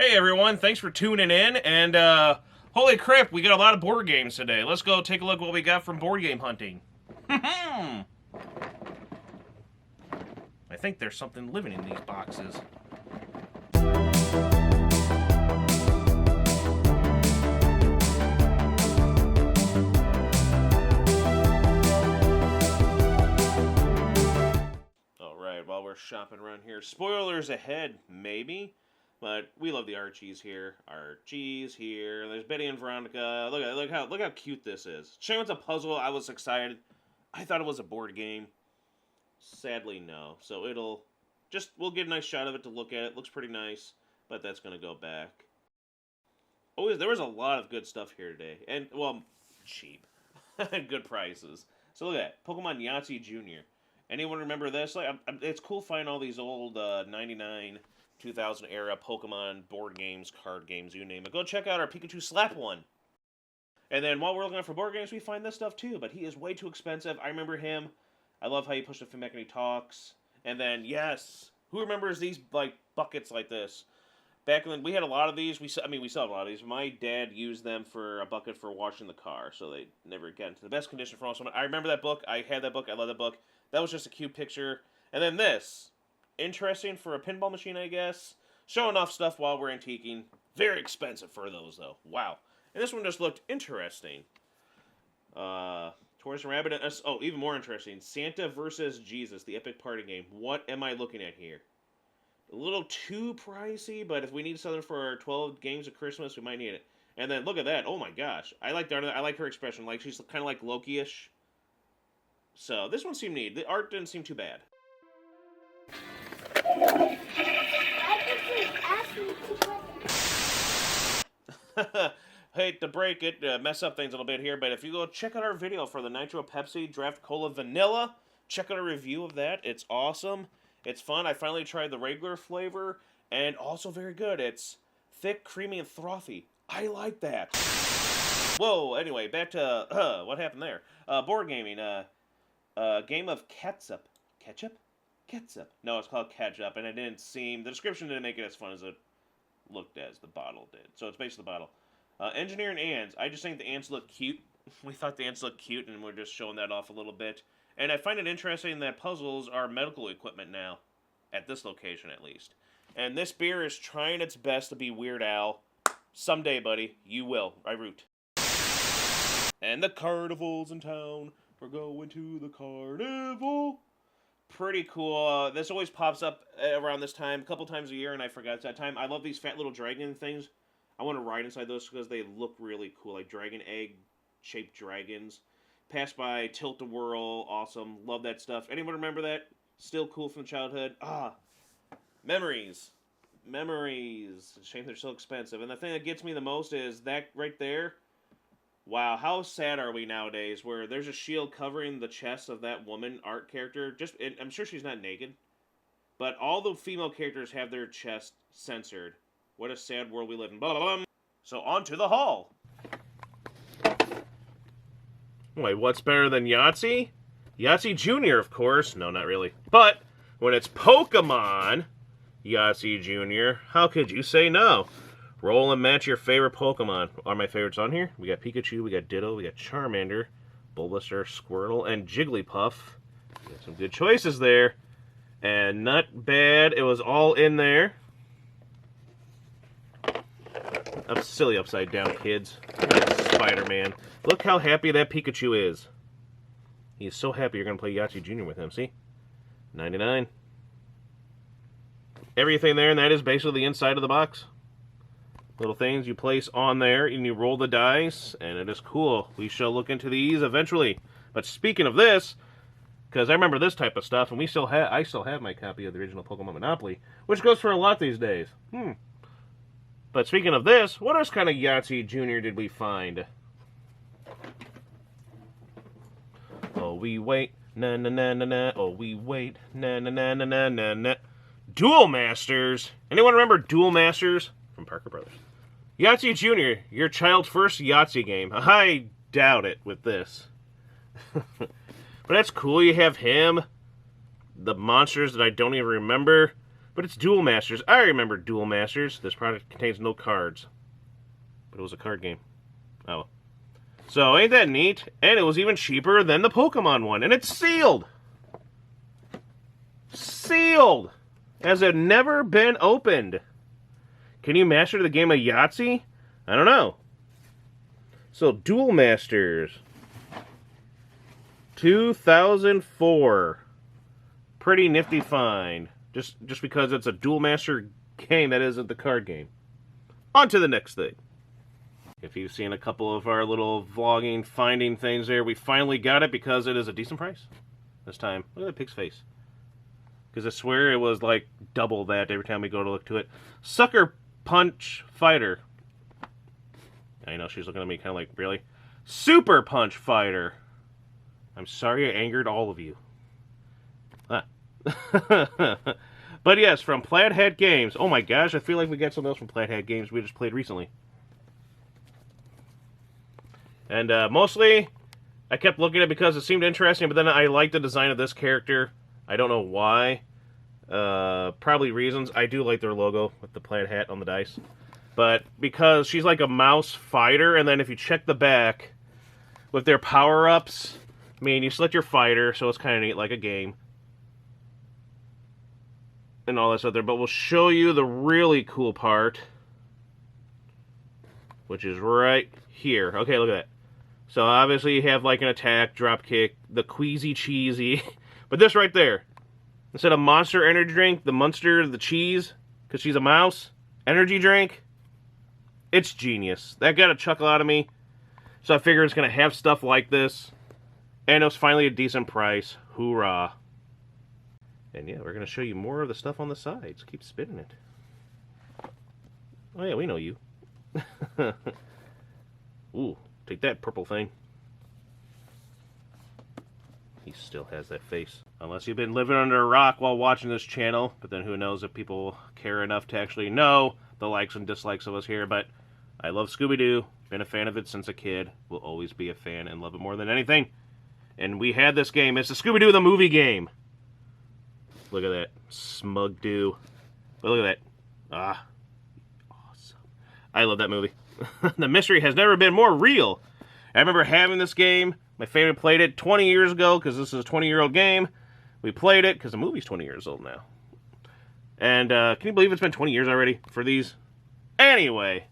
Hey everyone, thanks for tuning in, and holy crap, we got a lot of board games today. Let's go take a look at what we got from board game hunting. I think there's something living in these boxes. Alright, while we're shopping around here, spoilers ahead, maybe? But we love the Archies here. Archies here. There's Betty and Veronica. Look how cute this is. Shame it's a puzzle. I was excited. I thought it was a board game. Sadly, no. So we'll get a nice shot of it to look at. It looks pretty nice, but that's gonna go back. Always, there was a lot of good stuff here today, and well, cheap, good prices. So look at that, Pokemon Yahtzee Jr. Anyone remember this? It's cool finding all these old 99. 2000 era Pokemon board games, card games, you name it. Go check out our Pikachu Slap one. And then while we're looking for board games, we find this stuff too, but he is way too expensive. I remember him. I love how he pushed the film back and he talks. And then, yes, who remembers these like buckets like this? Back when we had a lot of these, we still have a lot of these. My dad used them for a bucket for washing the car, so they never get into the best condition for most. I remember that book. I had that book. I love that book. That was just a cute picture. And then this. Interesting for a pinball machine, I guess. Showing off stuff while we're antiquing. Very expensive for those, though. Wow. And this one just looked interesting. Toys and Rabbit. Oh, even more interesting. Santa versus Jesus, the epic party game. What am I looking at here? A little too pricey, but if we need something for our 12 games of Christmas, we might need it. And then look at that. Oh my gosh. I like her expression. Like she's kind of like Loki-ish. So this one seemed neat. The art didn't seem too bad. Hate to break it, mess up things a little bit here, but if you go check out our video for the Nitro Pepsi Draft Cola Vanilla, check out a review of that. It's awesome. It's fun. I finally tried the regular flavor, and also very good. It's thick, creamy, and frothy. I like that. Whoa, anyway, back to, what happened there? Board gaming, game of ketchup. Ketchup? Ketchup. No, it's called ketchup, and the description didn't make it as fun as it looked as the bottle did. So it's basically the bottle. Engineering ants. I just think the ants look cute. We thought the ants looked cute, and we're just showing that off a little bit. And I find it interesting that puzzles are medical equipment now. At this location, at least. And this beer is trying its best to be Weird Al. Someday, buddy, you will. I root. And the carnival's in town. We're going to the carnival. Pretty cool. This always pops up around this time, a couple times a year, and I forgot it's that time. I love these fat little dragon things. I want to ride inside those because they look really cool, like dragon egg-shaped dragons. Pass by, Tilt-A-Whirl, awesome. Love that stuff. Anyone remember that? Still cool from childhood. Memories. Memories. Shame they're so expensive. And the thing that gets me the most is that right there. Wow, how sad are we nowadays where there's a shield covering the chest of that woman art character. I'm sure she's not naked. But all the female characters have their chest censored. What a sad world we live in. Blah, blah, blah. So on to the haul. Wait, what's better than Yahtzee? Yahtzee Jr., of course. No, not really. But when it's Pokemon Yahtzee Jr., how could you say no? Roll and match your favorite Pokemon. Are my favorites on here? We got Pikachu, we got Ditto, we got Charmander, Bulbasaur, Squirtle, and Jigglypuff. We got some good choices there. And not bad. It was all in there. Silly upside down, kids. Spider-Man. Look how happy that Pikachu is. He's so happy you're going to play Yahtzee Jr. with him, see? 99. Everything there, and that is basically the inside of the box. Little things you place on there, and you roll the dice, and it is cool. We shall look into these eventually. But speaking of this, because I remember this type of stuff, and I still have my copy of the original Pokemon Monopoly, which goes for a lot these days. But speaking of this, what else kind of Yahtzee Jr. did we find? Oh, we wait, na na na na na. Oh, we wait, na na na na na na na. Duel Masters. Anyone remember Duel Masters from Parker Brothers? Yahtzee Jr., your child's first Yahtzee game. I doubt it with this. But that's cool. You have him, the monsters that I don't even remember. But it's Duel Masters. I remember Duel Masters. This product contains no cards. But it was a card game. Oh. So, ain't that neat? And it was even cheaper than the Pokemon one. And it's sealed! Sealed! Has it never been opened? Can you master the game of Yahtzee? I don't know. So, Duel Masters. 2004. Pretty nifty find. Just because it's a Duel Master game that isn't the card game. On to the next thing. If you've seen a couple of our little vlogging, finding things there, we finally got it because it is a decent price. This time. Look at that pig's face. Because I swear it was like double that every time we go to look to it. Sucker Punch Fighter. I know she's looking at me kind of like, really? Super Punch Fighter. I'm sorry I angered all of you. Ah. But yes, from Plaid Hat Games. Oh my gosh, I feel like we got something else from Plaid Hat Games we just played recently. And mostly, I kept looking at it because it seemed interesting, but then I liked the design of this character. I don't know why. Probably reasons. I do like their logo with the plaid hat on the dice. But because she's like a mouse fighter, and then if you check the back, with their power-ups, I mean, you select your fighter, so it's kind of neat, like a game. And all that stuff there. But we'll show you the really cool part, which is right here. Okay, look at that. So obviously you have like an attack, drop kick, the queasy cheesy. But this right there, instead of Monster Energy Drink, the Munster, the cheese, because she's a mouse, energy drink, it's genius. That got a chuckle out of me. So I figured it's going to have stuff like this. And it was finally a decent price. Hoorah. And yeah, we're going to show you more of the stuff on the sides. Keep spinning it. Oh yeah, we know you. Ooh, take that purple thing. He still has that face. Unless you've been living under a rock while watching this channel. But then who knows if people care enough to actually know the likes and dislikes of us here. But I love Scooby-Doo. Been a fan of it since a kid. Will always be a fan and love it more than anything. And we had this game. It's the Scooby-Doo the movie game. Look at that. Smug Doo. But look at that. Ah. Awesome. I love that movie. The mystery has never been more real. I remember having this game. My family played it 20 years ago because this is a 20-year-old game. We played it because the movie's 20 years old now. And can you believe it's been 20 years already for these? Anyway,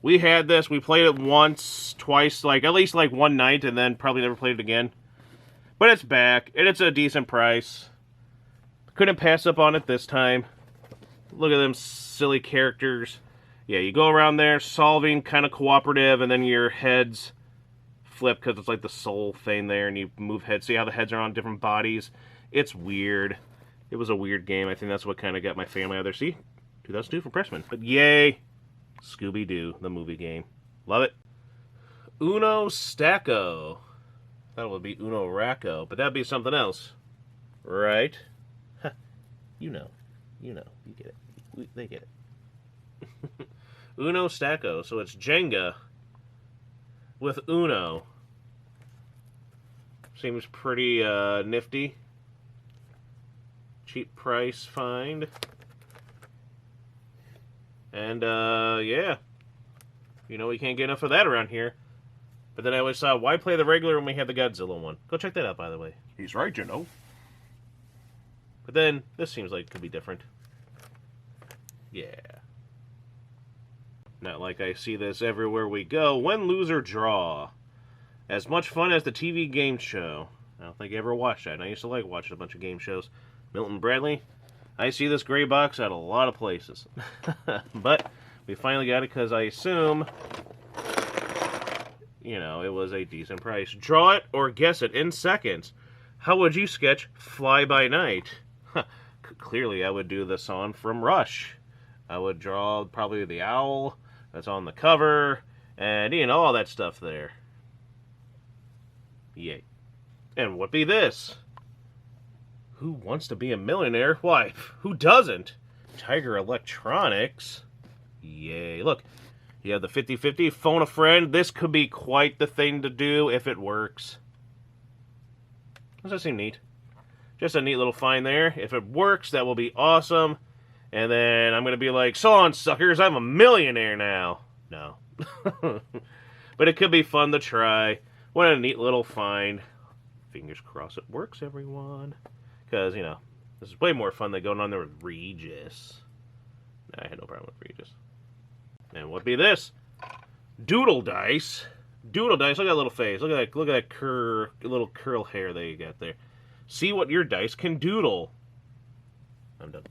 we had this. We played it once, twice, like at least like one night, and then probably never played it again. But it's back, and it's a decent price. Couldn't pass up on it this time. Look at them silly characters. Yeah, you go around there solving, kind of cooperative, and then your heads flip because it's like the soul thing there, and you move heads. See how the heads are on different bodies? It's weird. It was a weird game. I think that's what kind of got my family out there. See? 2002 from Pressman. But yay! Scooby-Doo, the movie game. Love it. Uno Stacko. That would be Uno Racco, but that'd be something else. Right? You know. You know. You get it. They get it. Uno Stacko. So it's Jenga with Uno. Seems pretty nifty. Cheap price find. And, yeah. You know, we can't get enough of that around here. But then I always thought, why play the regular when we have the Godzilla one? Go check that out, by the way. He's right, you know. But then, this seems like it could be different. Yeah. Not like I see this everywhere we go. Win, lose, or draw. As much fun as the TV game show. I don't think I ever watched that. And I used to like watching a bunch of game shows. Milton Bradley. I see this gray box at a lot of places. But we finally got it because I assume, you know, it was a decent price. Draw it or guess it in seconds. How would you sketch Fly By Night? Clearly, I would do the song from Rush. I would draw probably the owl that's on the cover, and, you know, all that stuff there. Yay. And what be this? Who wants to be a millionaire? Why, who doesn't? Tiger Electronics. Yay. Look, you have the 50-50, phone a friend. This could be quite the thing to do if it works. Does that seem neat? Just a neat little find there. If it works, that will be awesome. And then I'm going to be like, so on, suckers, I'm a millionaire now. No. But it could be fun to try. What a neat little find. Fingers crossed it works, everyone. Because, you know, this is way more fun than going on there with Regis. I had no problem with Regis. And what be this? Doodle dice. Doodle dice. Look at that little face. Look at that little curl hair that you got there. See what your dice can doodle. I'm done.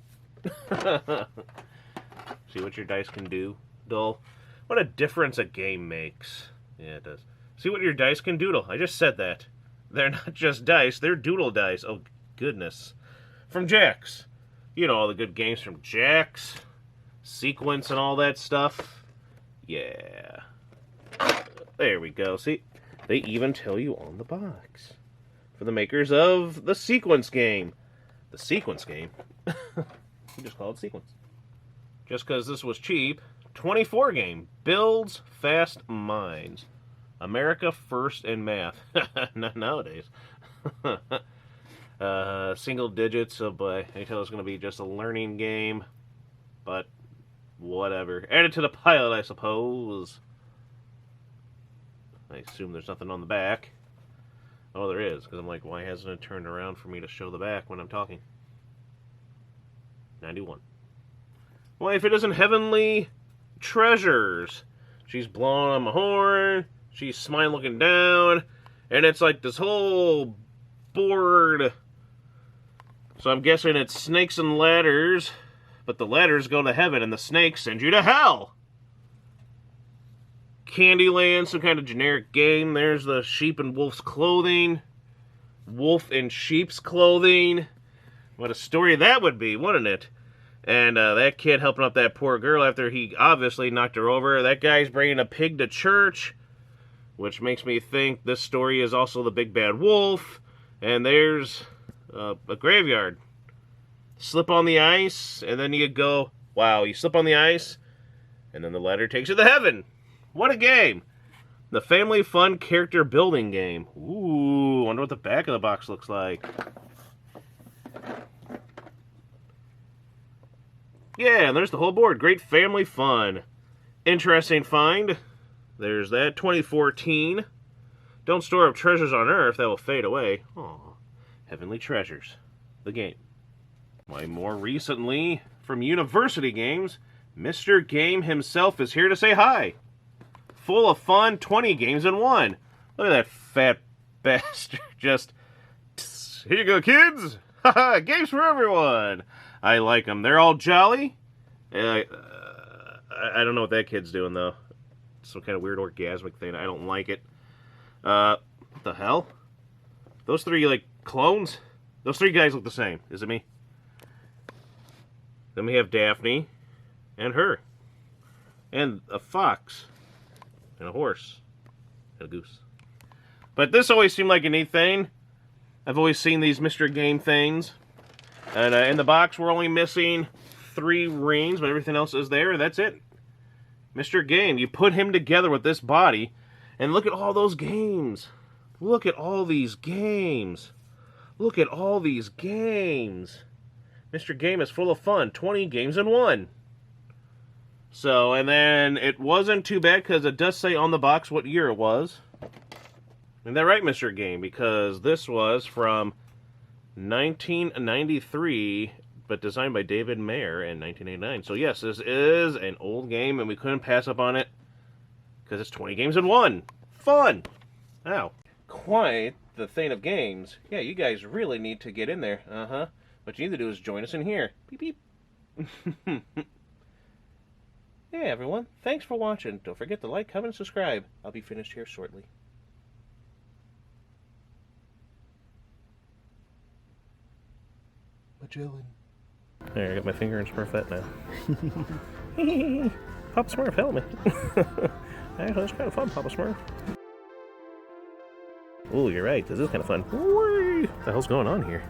See what your dice can do, dull. What a difference a game makes. Yeah, it does. See what your dice can doodle. I just said that. They're not just dice, they're doodle dice. Oh, goodness. From Jax. You know all the good games from Jax. Sequence and all that stuff. Yeah. There we go. See, they even tell you on the box. For the makers of the Sequence game. The Sequence game? We just call it Sequence. Just because this was cheap. 24 game. Builds Fast Minds. America First in Math. Not nowadays. Single digits, so boy, I tell it's going to be just a learning game. But, whatever. Added to the pile, I suppose. I assume there's nothing on the back. Oh, there is, because I'm like, why hasn't it turned around for me to show the back when I'm talking? 91. Well, if it isn't Heavenly Treasures. She's blowing on my horn. She's smiling looking down. And it's like this whole board. So I'm guessing it's snakes and ladders. But the ladders go to heaven and the snakes send you to hell. Candyland, some kind of generic game. There's the sheep and wolf's clothing. Wolf in sheep's clothing. What a story that would be, wouldn't it? And that kid helping up that poor girl after he obviously knocked her over. That guy's bringing a pig to church. Which makes me think this story is also the big bad wolf. And there's a graveyard. Slip on the ice, and then you go, wow, you slip on the ice, and then the ladder takes you to heaven. What a game. The Family Fun Character Building Game. Ooh, wonder what the back of the box looks like. Yeah, and there's the whole board. Great family fun. Interesting find. There's that. 2014. Don't store up treasures on Earth. That will fade away. Aw. Heavenly Treasures. The game. Why, more recently, from University Games, Mr. Game himself is here to say hi. Full of fun, 20 games in one. Look at that fat bastard. Just, here you go, kids. Haha, games for everyone. I like them. They're all jolly. I don't know what that kid's doing, though. Some kind of weird orgasmic thing. I don't like it. What the hell? Those three, like, clones? Those three guys look the same. Is it me? Then we have Daphne and her. And a fox. And a horse. And a goose. But this always seemed like a neat thing. I've always seen these Mr. Game things. And in the box, we're only missing 3 rings, but everything else is there. That's it. Mr. Game. You put him together with this body, and look at all those games. Look at all these games. Look at all these games. Mr. Game is full of fun. 20 games in one. So, and then it wasn't too bad because it does say on the box what year it was. Isn't that right, Mr. Game? Because this was from 1993, but designed by David Mayer in 1989. So yes, this is an old game, and we couldn't pass up on it because it's 20 games in one. Fun! Ow. Quite the thing of games. Yeah, you guys really need to get in there. Uh-huh. What you need to do is join us in here. Beep, beep. Yeah, everyone. Thanks for watching. Don't forget to like, comment, and subscribe. I'll be finished here shortly. Magellan. There, I got my finger in Smurfette now. Papa Smurf, help me. Actually, it's kind of fun, Papa Smurf. Ooh, you're right. This is kind of fun. Whee! What the hell's going on here?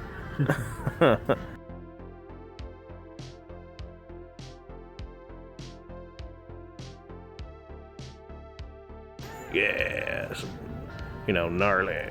Yes. You know, gnarly.